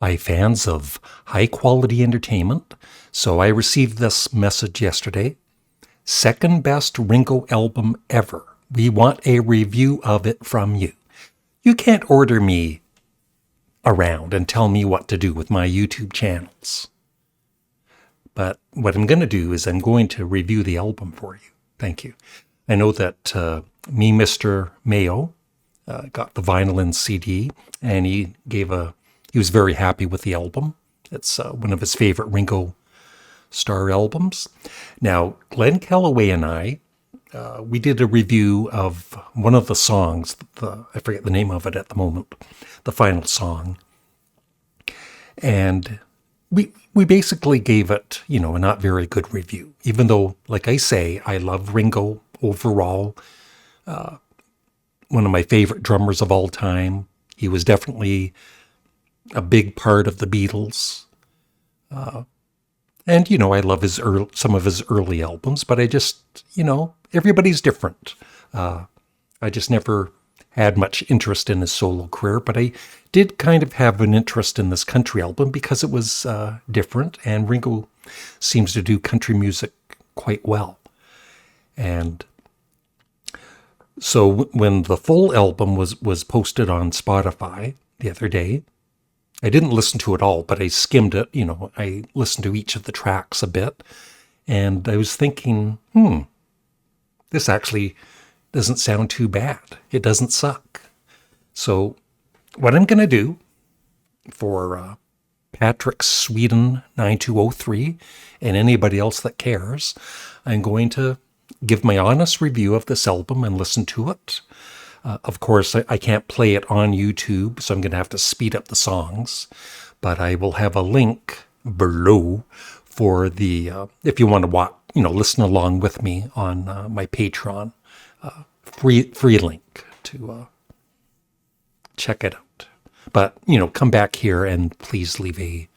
Hi, fans of high-quality entertainment. So I received this message yesterday. Second best Ringo album ever. We want a review of it from you. You can't order me around and tell me what to do with my YouTube channels. But what I'm going to do is I'm going to review the album for you. Thank you. I know that Mr. Mael, got the vinyl and CD, and he was very happy with the album. It's one of his favorite Ringo Starr albums. Now, Glenn Calloway and I, we did a review of one of the songs, I forget the name of it at the moment, the final song. And we basically gave it, a not very good review, even though, like I say, I love Ringo overall. One of my favorite drummers of all time. He was definitely a big part of the Beatles. And, I love some of his early albums, but I just, everybody's different. I just never had much interest in his solo career, but I did kind of have an interest in this country album because it was different, and Ringo seems to do country music quite well. And so when the full album was posted on Spotify the other day, I didn't listen to it all, but I skimmed it. I listened to each of the tracks a bit, and I was thinking, this actually doesn't sound too bad. It doesn't suck. So what I'm going to do for Patrick Sweden 9203 and anybody else that cares, I'm going to give my honest review of this album and listen to it. Of course, I can't play it on YouTube, so I'm going to have to speed up the songs. But I will have a link below for if you want to watch, listen along with me on my Patreon. Free link to check it out. But, come back here and please leave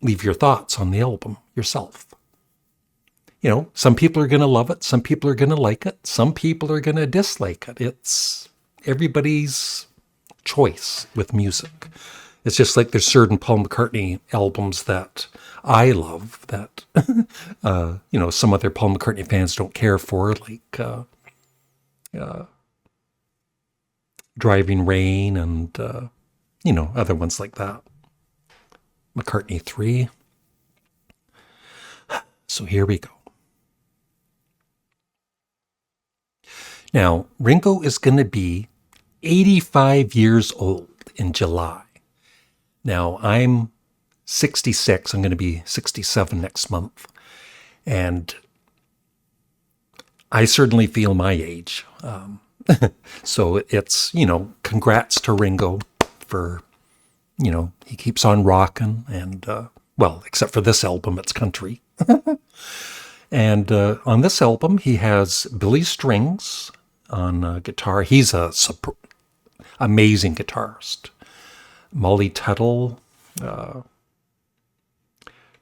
your thoughts on the album yourself. Some people are going to love it. Some people are going to like it. Some people are going to dislike it. It's everybody's choice with music. It's just like there's certain Paul McCartney albums that I love that, some other Paul McCartney fans don't care for, like Driving Rain and, other ones like that. McCartney 3. So here we go. Now, Ringo is going to be 85 years old in July. Now, I'm 66. I'm going to be 67 next month. And I certainly feel my age. So it's, congrats to Ringo for, he keeps on rocking. And, except for this album, it's country. And on this album, he has Billy Strings on guitar. He's a amazing guitarist. Molly Tuttle,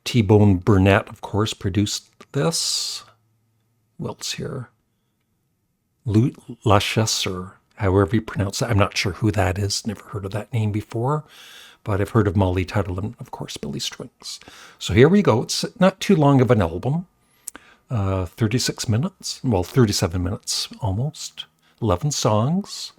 T-Bone Burnett, of course, produced this. Who else here? Luscious, or however you pronounce it. I'm not sure who that is. Never heard of that name before. But I've heard of Molly Tuttle and, of course, Billy Strings. So here we go. It's not too long of an album. 36 minutes. Well, 37 minutes almost. 11 songs.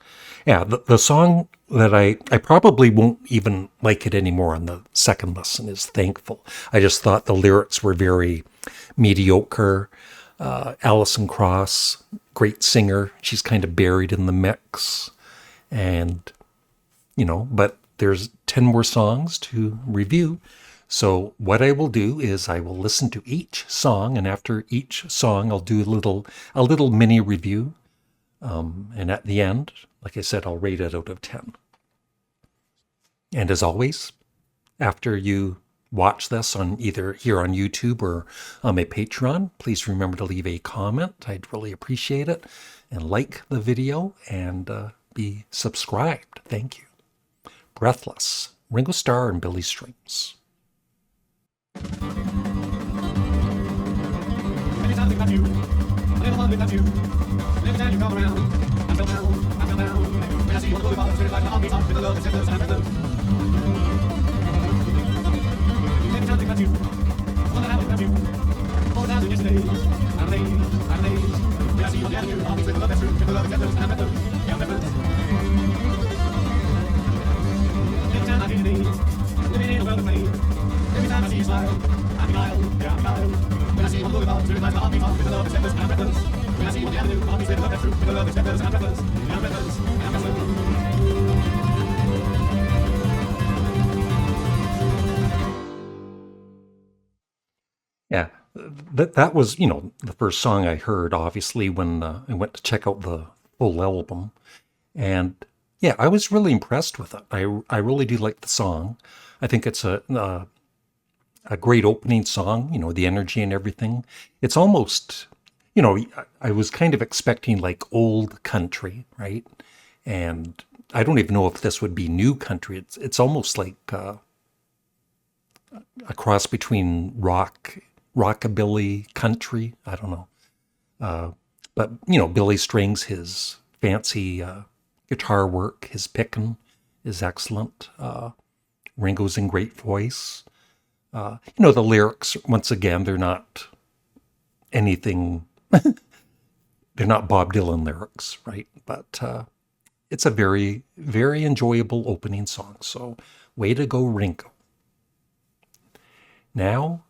Yeah, the song that I probably won't even like it anymore on the second listen is Thankful. I just thought the lyrics were very mediocre. Alison Krauss, great singer. She's kind of buried in the mix. And, but there's 10 more songs to review. So what I will do is I will listen to each song, and after each song, I'll do a little mini review. And at the end, like I said, I'll rate it out of 10. And as always, after you watch this on either here on YouTube or on my Patreon, please remember to leave a comment. I'd really appreciate it. And like the video and be subscribed. Thank you. Breathless, Ringo Starr and Billy Strings. Anytime I think about you, a little while without you. Every time you come around, I feel down, I feel down. When I see you on the boulevard, it's really like my heart beats off with the love that says and I smile. I'm Mael, yeah, I'm Mael. When I see one boulevard, turn my heart beats off with the love that's endless, and I'm breathless. When I see one avenue, I'll be split love that's true with the love that's endless, and I'm breathless. And I'm breathless, and I'm breathless. Yeah, that was, the first song I heard, obviously, when I went to check out the full album. And yeah, I was really impressed with it. I really do like the song. I think it's a great opening song, the energy and everything. It's almost, I was kind of expecting like old country, right? And I don't even know if this would be new country. It's almost like a cross between rockabilly, country. I don't know. But, Billy Strings, his fancy guitar work, his picking is excellent. Ringo's in great voice. The lyrics, once again, they're not anything, they're not Bob Dylan lyrics, right? But it's a very, very enjoyable opening song. So, way to go, Ringo. Now,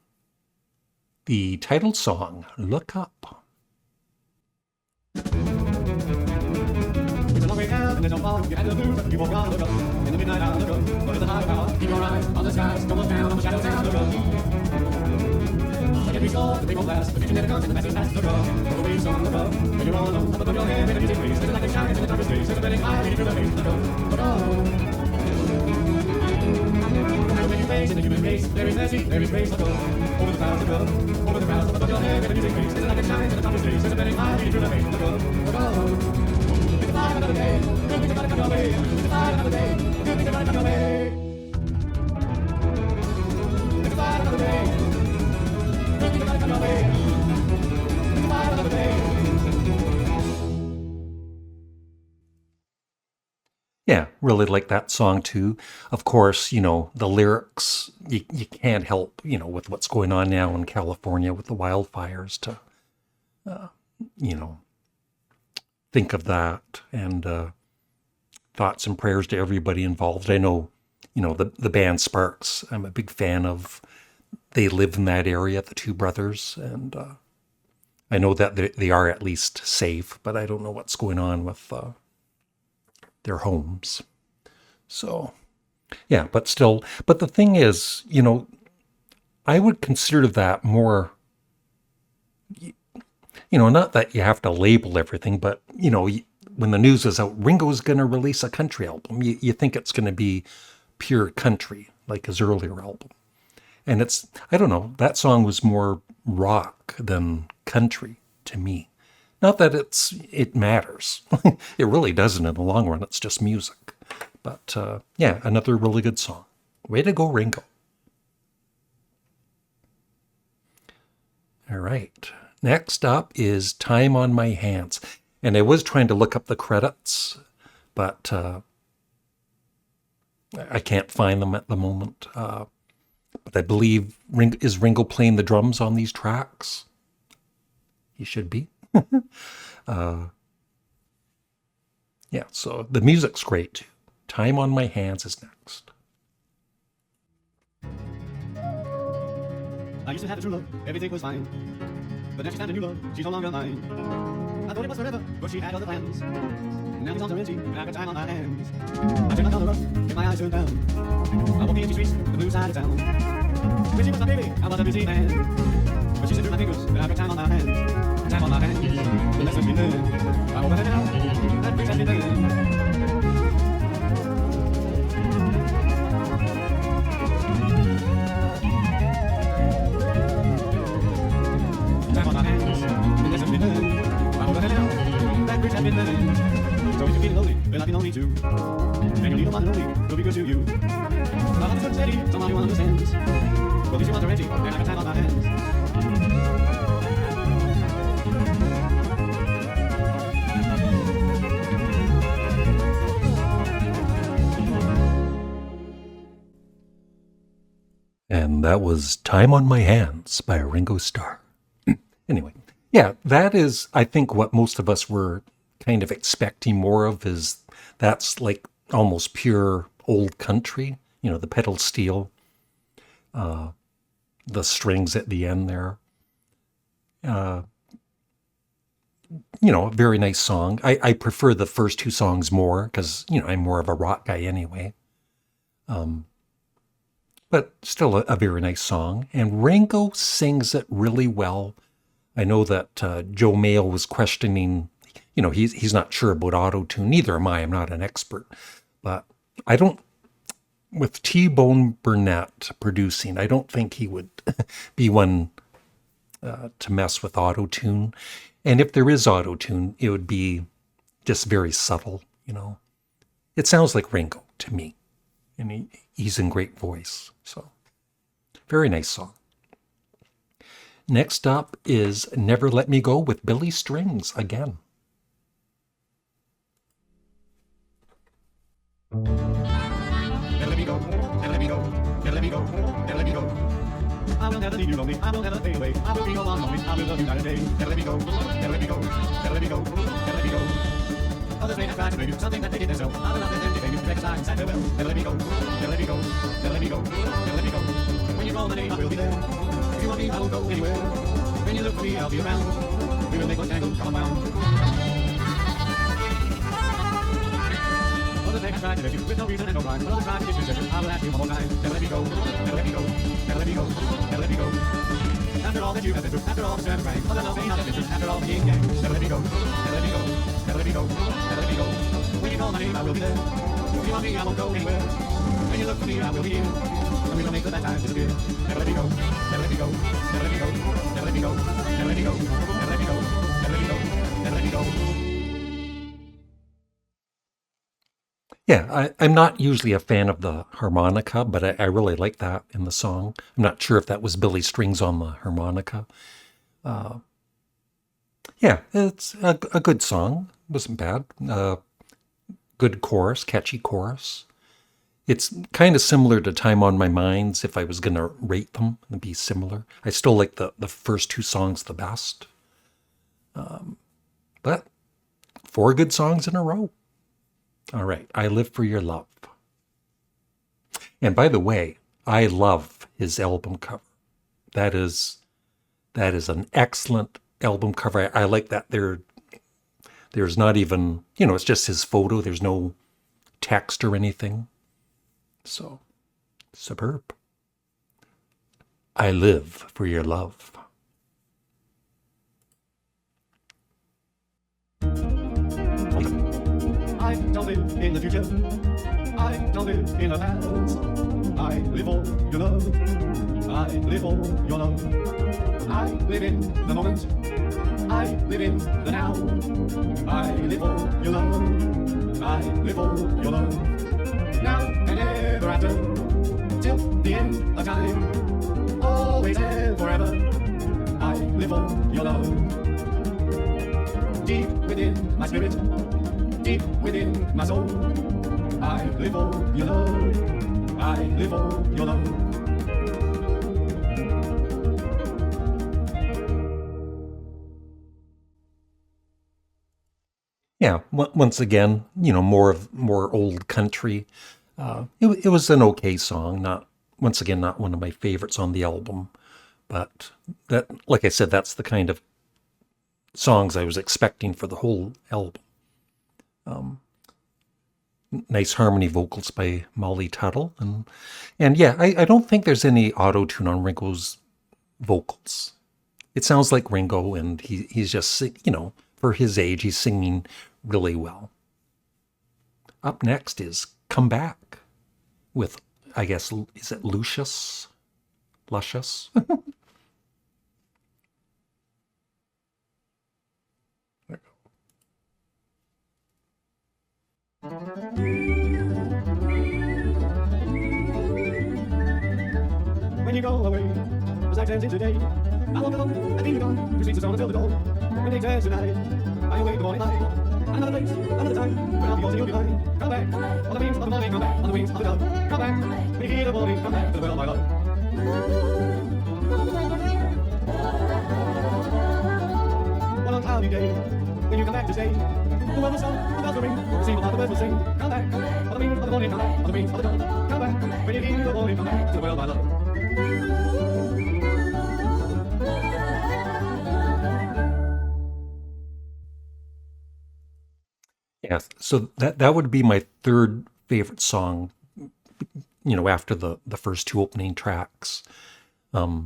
the title song, Look Up. It's a long way down, and there's no fall. You had to lose, but you won't look up. In the midnight hour, look up. What is the high power? Keep your eyes on the skies. Don't look down on the shadows now, look up. Like every soul, the big old blast. The future never comes, and the message has to look up. Go away, so look up. When you're all alone, up above your head, when the music plays. There's a light that shines in the darkest days. There's a burning fire leading through the face. Look up, look up. In the human race, there is mercy, there is grace. Look up, over the clouds, look up, over the clouds, up above your head, where the music plays. There's a light that shines in the darkest days. There's a burning fire leading through the face. Look up, look up. Think about another day. Good things are gonna come your way. Think about another day. Good things are gonna come your way. Think about another day. Good things are gonna come your way. Think about another day. Yeah, really like that song too. Of course, the lyrics, you can't help, with what's going on now in California with the wildfires to, think of that. And thoughts and prayers to everybody involved. I know, the band Sparks, I'm a big fan of. They live in that area, the two brothers. And I know that they are at least safe, but I don't know what's going on with their homes. So, yeah, but the thing is, I would consider that more, not that you have to label everything, but, when the news is out, Ringo's going to release a country album, you think it's going to be pure country, like his earlier album. And I don't know, that song was more rock than country to me. Not that it matters. It really doesn't in the long run. It's just music. But yeah, another really good song. Way to go, Ringo. All right. Next up is Time on My Hands. And I was trying to look up the credits, but I can't find them at the moment. But I believe, is Ringo playing the drums on these tracks? He should be. Yeah, so the music's great too. Time on My Hands is next. I used to have a true love, everything was fine. But now she's found a new love, she's no longer mine. I thought it was forever, but she had other plans. Now these arms are empty, and I've got time on my hands. I turn my collar up, get my eyes turned down. I walk the empty streets, the blue side of town. When she was my baby, I was a busy man. But she slipped through my fingers, and I've got time on my hands. Time on my hands, the lessons we learned. I hope I let it out, that bridge has been burned. Time on my hands, the lessons we learned. I hope I let it out, that bridge has been burned. So if you're feeling lonely, then I'll be lonely too. And you need a one and only, will be good to you. My heart is so steady, someone who understands. Well, these ones are empty, and I've got time on my hands. And that was Time on My Hands by Ringo Starr. Anyway, yeah, that is, I think, what most of us were kind of expecting more of is that's like almost pure old country, the pedal steel. the strings at the end there. A very nice song. I prefer the first two songs more because, I'm more of a rock guy anyway. But still a very nice song. And Ringo sings it really well. I know that Joe Mael was questioning, he's not sure about auto-tune. Neither am I. I'm not an expert. But with T-Bone Burnett producing, I don't think he would be one to mess with auto-tune. And if there is auto-tune, it would be just very subtle, It sounds like Ringo to me. And he's in great voice. So, very nice song. Next up is Never Let Me Go with Billy Strings again. Never let me go, never let me go, never let me go, never let me go. I will never leave you lonely, I will never fade away. I will be your one only, I will love you night and day. Never let me go, never let me go, never let me go, never let me go. Others may have tried to bring you something that they did themselves. I will not let them defame you, take a sign, sad farewell. Never let me go, never let me go, never let me go, never let me go. When you call my name, I will be there. If you want me, I won't go anywhere. When you look for me, I'll be around. We will make one tangle, come around. Others may have tried to let you with no reason and no rhyme. But others try to get you treasure. I will ask you one more time. Never let me go, never let me go, never let me go, never let me go. After all that you have been through, after all the strength and rank, other love may not have been true. After all the yin yang, never let me go, never let me go, never let me go, never let me go. When you call my name, I will be there. If you want me, I won't go anywhere. When you look for me, I will be here. And we will make the bad times disappear. Never let me go, never let me go, never let me go, never let me go, never let me go, never let me go, never let me go, never let me go. Yeah, I'm not usually a fan of the harmonica, but I really like that in the song. I'm not sure if that was Billy Strings on the harmonica. Yeah, it's a good song. Wasn't bad. Good chorus, catchy chorus. It's kind of similar to Time on My Minds. If I was going to rate them, it'd be similar. I still like the first two songs the best. But 4 good songs in a row. All right, I Live for Your Love. And by the way, I love his album cover. That is an excellent album cover. I like that there's not even, it's just his photo. There's no text or anything. So, superb. I Live for Your Love. I don't live in the future. I don't live in the past. I live for your love. I live for your love. I live in the moment. I live in the now. I live for your love. I live for your love. Now and ever after, till the end of time. Always and forever. I live for your love. Deep within my spirit. Deep within my soul, I live for your love. I live for your love. Yeah, once again, more old country. It was an okay song. Not one of my favorites on the album, but that, like I said, that's the kind of songs I was expecting for the whole album. Nice harmony vocals by Molly Tuttle, and yeah, I don't think there's any auto-tune on Ringo's vocals. It sounds like Ringo, and he's just, for his age, he's singing really well. Up next is Come Back with, I guess, is it Luscious? When you go away, as I turns into day, I walk alone, I leave you gone, to streets of stone until the dawn. When day turns to night, I await the morning light. Another place, another time, when I'll be yours and you'll be mine. Come back, on the wings of the morning, come back, on the wings of the dove. Come back, when you hear the morning, come back to the well of my love. One on cloudy day, when you come back to stay, the world will stop, the bells will ring, the single heart the birds will sing. Come back, on the wings of the morning, come back, on the wings of the dawn. Come back, when you hear the morning, come back to the well of my love. So that would be my third favorite song, after the first two opening tracks. I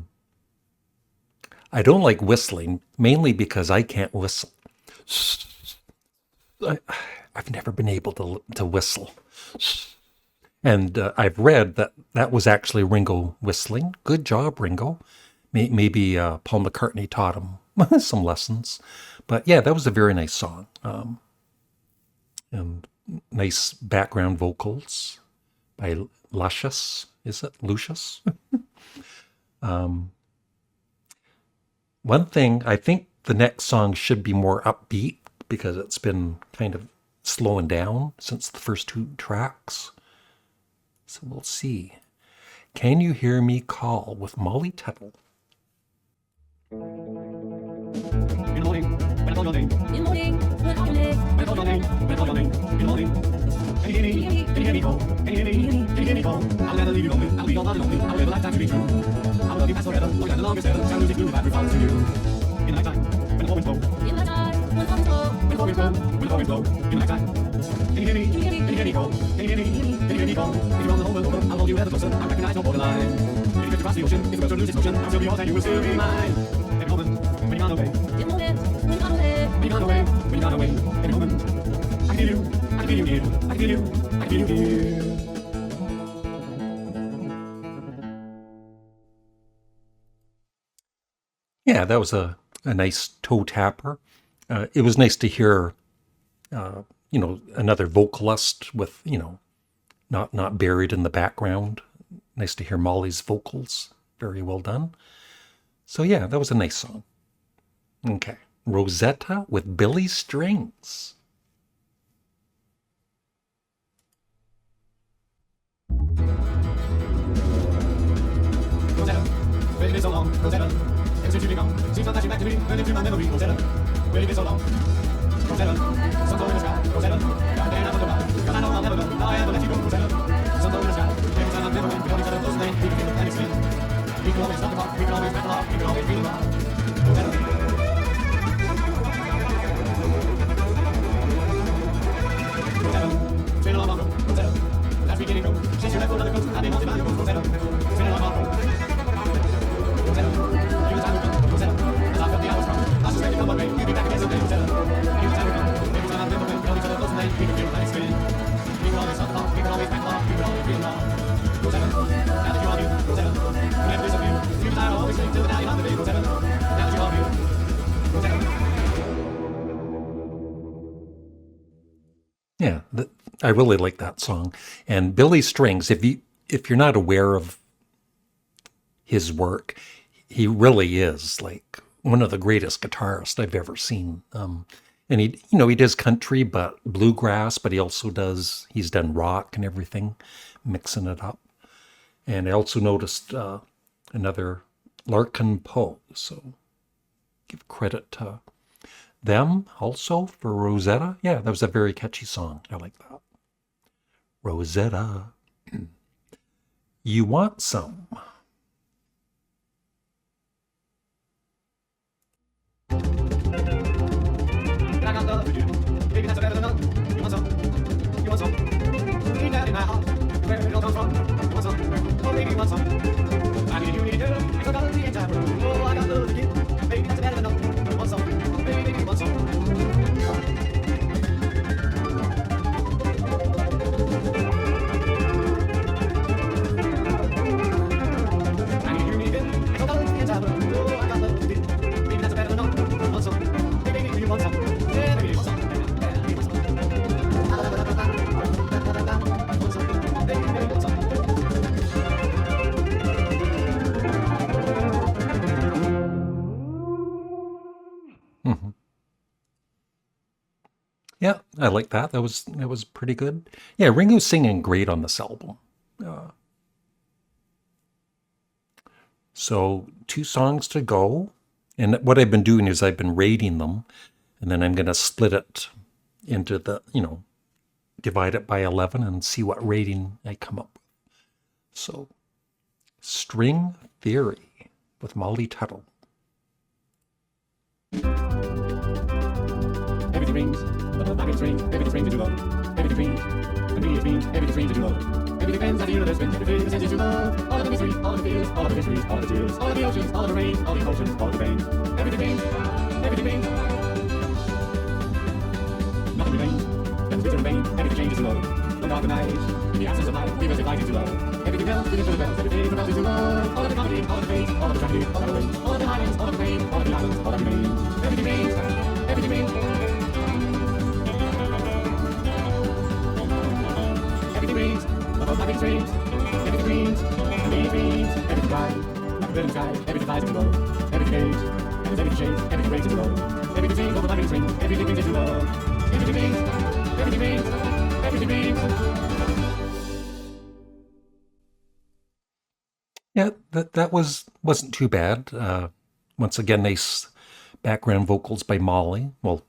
don't like whistling, mainly because I can't whistle. I've never been able to whistle. And I've read that was actually Ringo whistling. Good job, Ringo. Maybe Paul McCartney taught him some lessons. But yeah, that was a very nice song. And nice background vocals by Lucius. Is it Lucius? One thing, I think the next song should be more upbeat because it's been kind of slowing down since the first two tracks. So we'll see. Can You Hear Me Call with Molly Tuttle? In the morning, when I call your name. In the morning, when I call your name. When I call your name, when I call your name. In the morning. Can you hear me? Can you hear me call? Can you hear me? Can you hear me call? I'll never leave you lonely. I'll be your one and only. I'll live a lifetime to be true. I'll love you past forever. Longer than the longest ever. Shall lose it through the battery falls to you. In the nighttime, when the winds blow. In the nighttime, when the winds blow. When the winds blow. When the winds blow. In the nighttime. Can you hear me? Can you hear me? Can you hear me call? Can you hear me? Can you hear me call? If you're on the whole world over, I'll hold you ever closer. I recognize no borderline. If you drift across the ocean, if the world should lose its motion, I'll still be yours and you will still be mine. Every moment, when you're on the way. Every moment, when you're on the way. When you're on the way. When you're on the way. Every moment, I can feel you. I can feel you near. I can feel you. I can feel you near. Yeah, that was a nice toe tapper. It was nice to hear, another vocalist with, not buried in the background. Nice to hear Molly's vocals. Very well done. So yeah, that was a nice song. Okay. Rosetta with Billy Strings. Rosetta, where you been so long? Rosetta, ever since you've been gone, seems not flashing back to me, running through my memory. Rosetta, where you been so long? Rosetta, sun glow in the sky. Rosetta, God damn, I wonder why. 'Cause I know I'll never know how I ever let you go. Rosetta, sun glow in the sky. Every time I'm memory, we hold each other close and we can feel the planet spin. We can always stop the clock, we can always battle off, we can always feel the rock. Rosetta. Rosetta, it's been a long, long road. Rosetta, last weekend in Rome. Since you left for another coast, I've been haunted by your ghost. Rosetta, it's been a long, long road. Rosetta, you the time will come. Rosetta, as I felt the hours come. I suspect you come one way, you'll be back again someday. Rosetta, you the time will come. Every time I'm memory, we hold each other close and we can feel the planet spin. We can always stop the clock, we can always battle off, we can always feel the rock. Rosetta, now that you're on you. Rosetta, you never disappear. You and I will always sing till the night on the day. Rosetta, now that you're on you. Rosetta. Yeah, I really like that song. And Billy Strings, if you're not aware of his work, he really is like one of the greatest guitarists I've ever seen. And he does country, but bluegrass, but he's done rock and everything, mixing it up. And I also noticed another Larkin Poe, so give credit to them also for Rosetta. Yeah, that was a very catchy song. I like that. Rosetta. You Want Some. I got love for you. Baby, that's better than none. You want some? You want some? Deep down in my heart, where it all comes from. You want some? Oh, baby, you want some? I need you, it's a dollar the entire world. Oh, I got love to give. Baby, that's better than none. You want some? Baby, you want some? I need you, it's a dollar the entire world. Oh, I got love to give. Baby, that's better than none. You want some? Baby, you want some? Yeah, baby, you want some? Yeah, you want some? Baby, you want some? Mm-hmm. Yeah, I like that. That was pretty good. Yeah, Ringo's singing great on this album. So 2 songs to go. And what I've been doing is I've been rating them, and then I'm going to split it into divide it by 11 and see what rating I come up with. So, String Theory with Molly Tuttle. Everything rings, but happy swing, everything swings too low. Everything swings, and me it means everything swings too low. Everything bends at the universe spins, everything descends too low. All of the mystery, all of the fears, all of the histories, all of the tears, all of the oceans, all of the rain, all the emotions, all of the pain. Everything means, everything means. Nothing remains, and bitter remain, everything changes too low. No dark night, in the absence of light, we must light too low. Everything else, with the bells, everything melts too low. All of the comedy, all of the fate, all of the tragedy, all of the wins, all of the highlands, all of the pain, all of the islands, all that remains. Everything means, everything means. Everything means, above happy dreams, everything means, and me means, everything bright, like a bird in the sky, everything flies into low. Everything changes, and as everything changes, everything breaks into low. Everything seems over like a swing, everything brings into low. Everything means, everything means, everything means. Yeah, that wasn't too bad. Once again, nice background vocals by Molly. Well,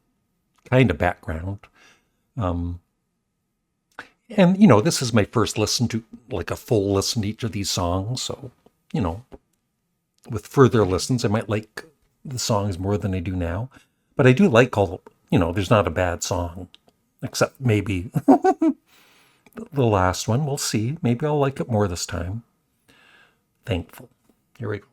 kind of background. And, this is my first listen to, like a full listen to each of these songs. So, with further listens, I might like the songs more than I do now. But I do like there's not a bad song, except maybe the last one. We'll see. Maybe I'll like it more this time. Thankful. Here we go.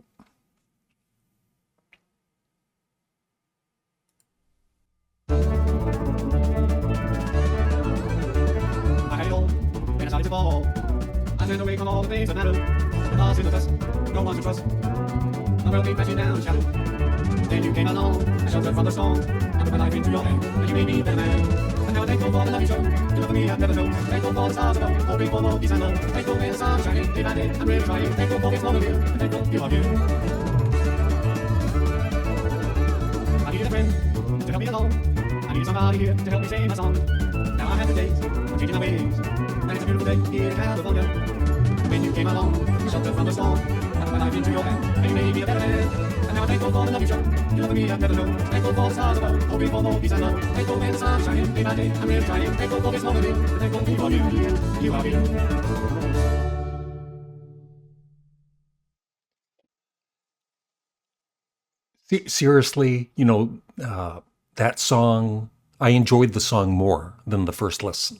I had it all, and I started to fall. I turned away from all the things that matter. Lost in the dust, no one to trust. My world came crashing down, shattered. Then you came along, I sheltered from the storm. I put my life into your hand, and you made me better man. And now I'm thankful for the love you showed. You love me, I've never known. Thankful for the stars above, hoping for more peace and love. Thankful when the sun's shining, day by day, I'm really trying. Thankful for this moment here, and thankful you are you. I needed a friend to help me along. I needed somebody here to help me sing my song. Now I have the days, I'm changing my ways. And it's a beautiful day here in California. When you came along, sheltered from the storm. I put my life into your hand, and you made me a better man. And now I'm thankful for the love you show. You love me, I've never known. Thankful for the stars above, hoping for more peace and love. Thankful when the sun's shining, day by day, I'm really trying. Thankful for this moment here, and thankful for you. You are you. Seriously, that song, I enjoyed the song more than the first listen.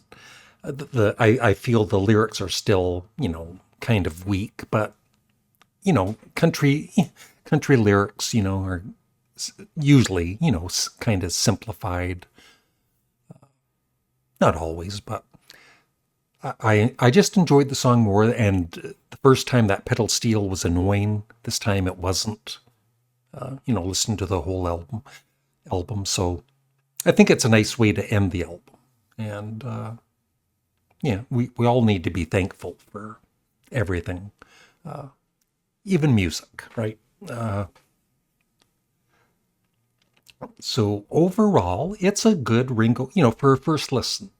I feel the lyrics are still, kind of weak, but, country lyrics, are usually, kind of simplified. Not always, but I just enjoyed the song more. And the first time that pedal steel was annoying. This time it wasn't. Listen to the whole album. So I think it's a nice way to end the album. And we all need to be thankful for everything, even music, right? So overall, it's a good Ringo, for a first listen.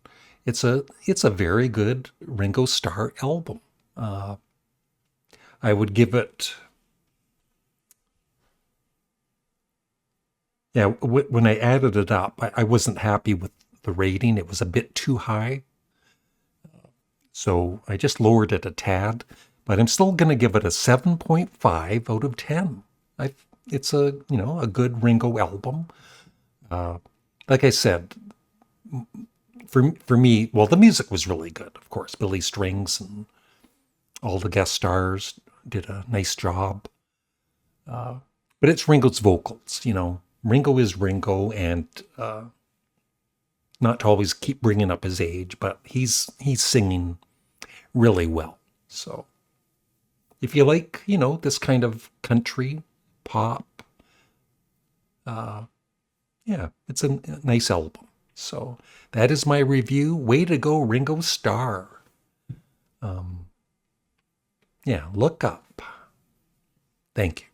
It's a very good Ringo Starr album. I would give it. Yeah, when I added it up, I wasn't happy with the rating. It was a bit too high. So I just lowered it a tad, but I'm still going to give it a 7.5 out of 10. It's a good Ringo album. Like I said, for me, well, the music was really good, of course. Billy Strings and all the guest stars did a nice job. But it's Ringo's vocals, Ringo is Ringo, and not to always keep bringing up his age, but he's singing really well. So if you like, this kind of country pop, it's a nice album. So that is my review. Way to go, Ringo Starr. Look up. Thank you.